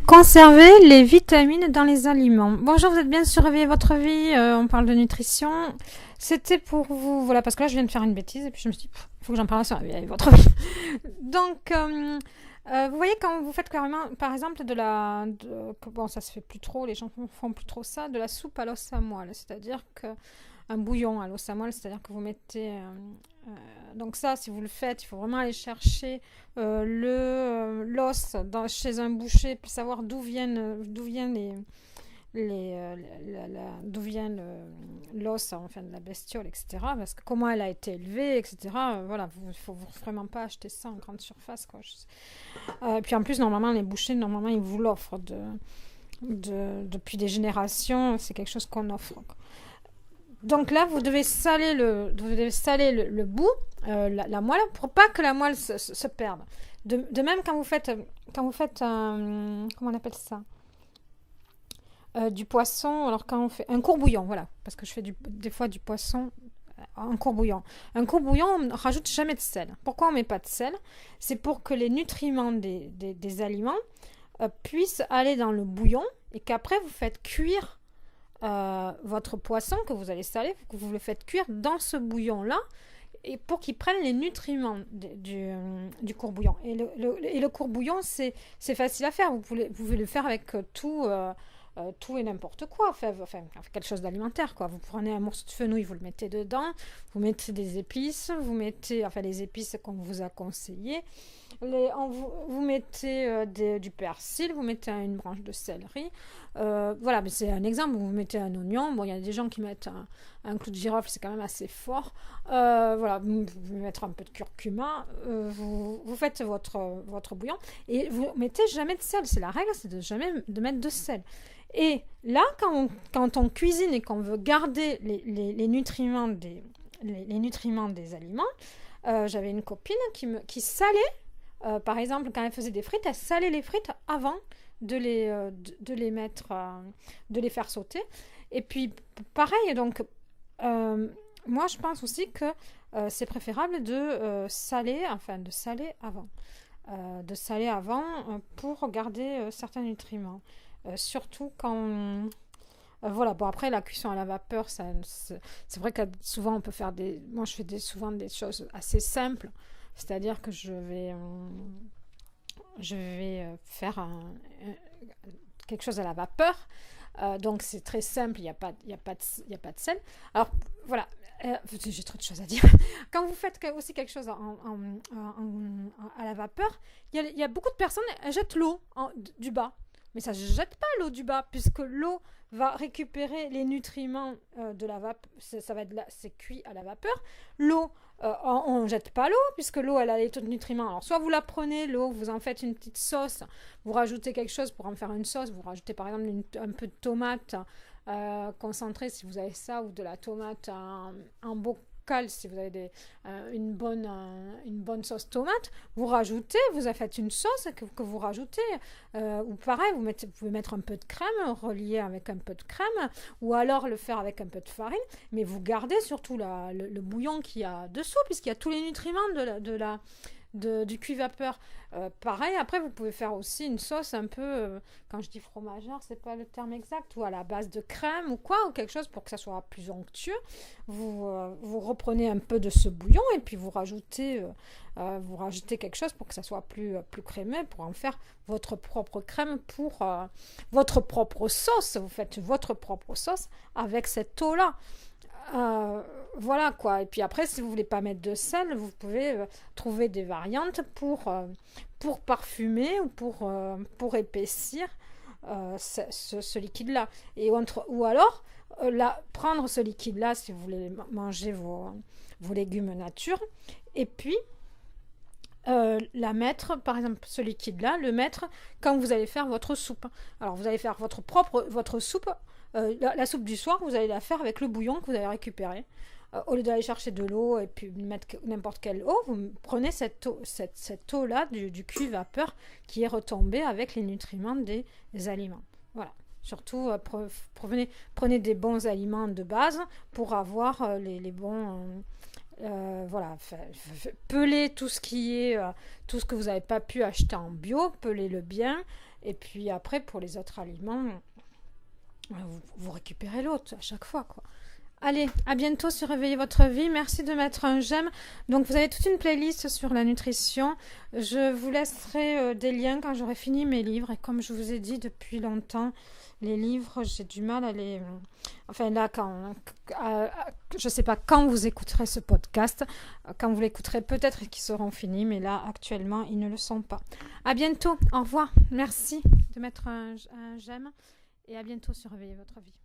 Conserver les vitamines dans les aliments. Bonjour, vous êtes bien sur Réveiller votre vie, on parle de nutrition. C'était pour vous, voilà, parce que là je viens de faire une bêtise et puis je me suis dit, il faut que j'en parle sur Réveiller votre vie. Donc, vous voyez quand vous faites carrément, par exemple, bon ça se fait plus trop, les gens font plus trop ça, de la soupe à l'os à moelle, c'est-à-dire que un bouillon à l'os à moelle, c'est-à-dire que vous mettez... donc ça, si vous le faites, il faut vraiment aller chercher l'os chez un boucher, puis savoir d'où vient l'os enfin, de la bestiole, etc. Parce que comment elle a été élevée, etc. Voilà, il ne faut vraiment pas acheter ça en grande surface, quoi. Puis en plus, normalement, les bouchers, ils vous l'offrent depuis des générations. C'est quelque chose qu'on offre, quoi. Donc là, vous devez saler le bout, la moelle, pour pas que la moelle se perde. De même, quand vous faites comment on appelle ça, du poisson, alors quand on fait un courbouillon, voilà, parce que je fais des fois du poisson en courbouillon. Un courbouillon, on ne rajoute jamais de sel. Pourquoi on ne met pas de sel? C'est pour que les nutriments des aliments puissent aller dans le bouillon et qu'après vous faites cuire votre poisson que vous allez saler, que vous le faites cuire dans ce bouillon-là, et pour qu'il prenne les nutriments du courbouillon. Et le courbouillon, c'est facile à faire. Vous pouvez le faire avec tout et n'importe quoi. Enfin, quelque chose d'alimentaire, quoi. Vous prenez un morceau de fenouil, vous le mettez dedans, vous mettez des épices, vous mettez les épices qu'on vous a conseillées. Vous mettez du persil, vous mettez une branche de céleri. Voilà, mais c'est un exemple. Vous mettez un oignon. Bon, il y a des gens qui mettent un clou de girofle, c'est quand même assez fort. Voilà, vous pouvez mettre un peu de curcuma. Vous faites votre bouillon et vous mettez jamais de sel. C'est la règle, c'est de jamais de mettre de sel. Et là, quand on cuisine et qu'on veut garder les nutriments des aliments, j'avais une copine qui salait. Par exemple, quand elle faisait des frites, elle salait les frites avant de les mettre, de les faire sauter. Et puis, pareil, donc, moi, je pense aussi que c'est préférable de saler avant. De saler avant pour garder certains nutriments. Surtout quand... voilà, bon après la cuisson à la vapeur, c'est vrai que souvent on peut faire moi je fais souvent des choses assez simples. C'est-à-dire que je vais faire quelque chose à la vapeur. Donc c'est très simple, il n'y a pas de sel. Alors voilà, j'ai trop de choses à dire. Quand vous faites aussi quelque chose à la vapeur, il y a beaucoup de personnes, elles jettent l'eau du bas. Mais ça ne jette pas l'eau du bas, puisque l'eau va récupérer les nutriments de la vapeur. C'est cuit à la vapeur. L'eau, on ne jette pas l'eau, puisque l'eau, elle a les nutriments. Alors, soit vous la prenez, l'eau, vous en faites une petite sauce, vous rajoutez quelque chose pour en faire une sauce, vous rajoutez par exemple un peu de tomate concentrée, si vous avez ça, ou de la tomate en bocal, si vous avez une bonne sauce tomate, vous faites une sauce que vous rajoutez, ou pareil, vous pouvez mettre un peu de crème, relier avec un peu de crème, ou alors le faire avec un peu de farine, mais vous gardez surtout le bouillon qu'il y a dessous, puisqu'il y a tous les nutriments du cuit vapeur. Pareil, après vous pouvez faire aussi une sauce un peu, quand je dis fromagère, c'est pas le terme exact, ou à la base de crème ou quoi, ou quelque chose pour que ça soit plus onctueux. Vous reprenez un peu de ce bouillon et puis vous rajoutez quelque chose pour que ça soit plus crémeux, pour en faire votre propre crème, pour votre propre sauce. Vous faites votre propre sauce avec cette eau-là. Voilà quoi. Et puis après, si vous voulez pas mettre de sel, vous pouvez trouver des variantes pour parfumer ou pour épaissir ce liquide-là. Ou alors, prendre ce liquide-là si vous voulez manger vos légumes nature, et puis la mettre, par exemple, ce liquide-là, le mettre quand vous allez faire votre soupe. Alors, vous allez faire votre soupe. La soupe du soir, vous allez la faire avec le bouillon que vous avez récupéré. Au lieu d'aller chercher de l'eau et puis mettre n'importe quelle eau, vous prenez cette eau-là du cuit vapeur qui est retombée avec les nutriments des aliments. Voilà. Surtout, prenez des bons aliments de base pour avoir les bons... voilà, pelez tout ce tout ce que vous n'avez pas pu acheter en bio, pelez-le bien. Et puis après, pour les autres aliments, vous récupérez l'autre à chaque fois, quoi. Allez, à bientôt sur Réveillez votre vie. Merci de mettre un j'aime. Donc, vous avez toute une playlist sur la nutrition. Je vous laisserai des liens quand j'aurai fini mes livres. Et comme je vous ai dit depuis longtemps, les livres, j'ai du mal à les... Enfin, là, je ne sais pas quand vous écouterez ce podcast. Quand vous l'écouterez, peut-être qu'ils seront finis. Mais là, actuellement, ils ne le sont pas. À bientôt. Au revoir. Merci de mettre un j'aime. Et à bientôt sur Réveillez votre vie.